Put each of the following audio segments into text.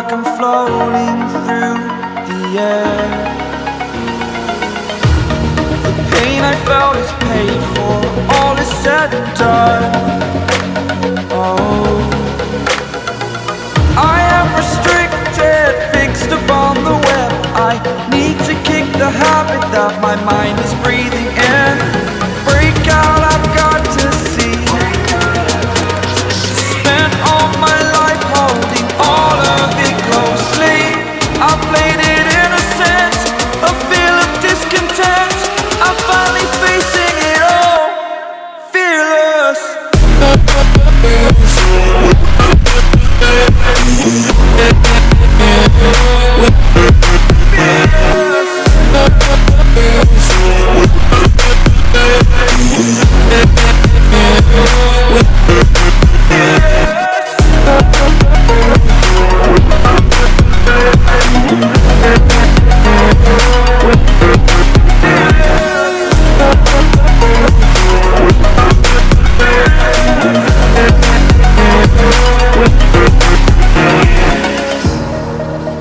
like I'm floating through the air. The pain I felt is paid for, all is said and done. Oh, I am restricted, fixed upon the web. I need to kick the habit that my mind is breathing in. Break out, I've got to see. Spent all my life holding all of it closely. I played it innocent, a feel of discontent. I'm finally facing it all, fearless.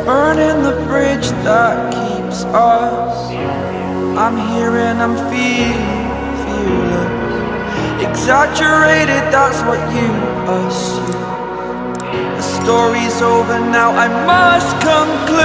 Burning the bridge that keeps us. I'm here and I'm feeling fearless. Exaggerated, that's what you assume. The story's over now, I must conclude.